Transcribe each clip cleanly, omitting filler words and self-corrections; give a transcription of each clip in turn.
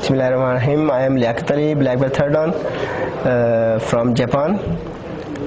Bismillahirrahmanirrahim. I am Liaquat Ali, black belt third dan from Japan.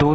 2.5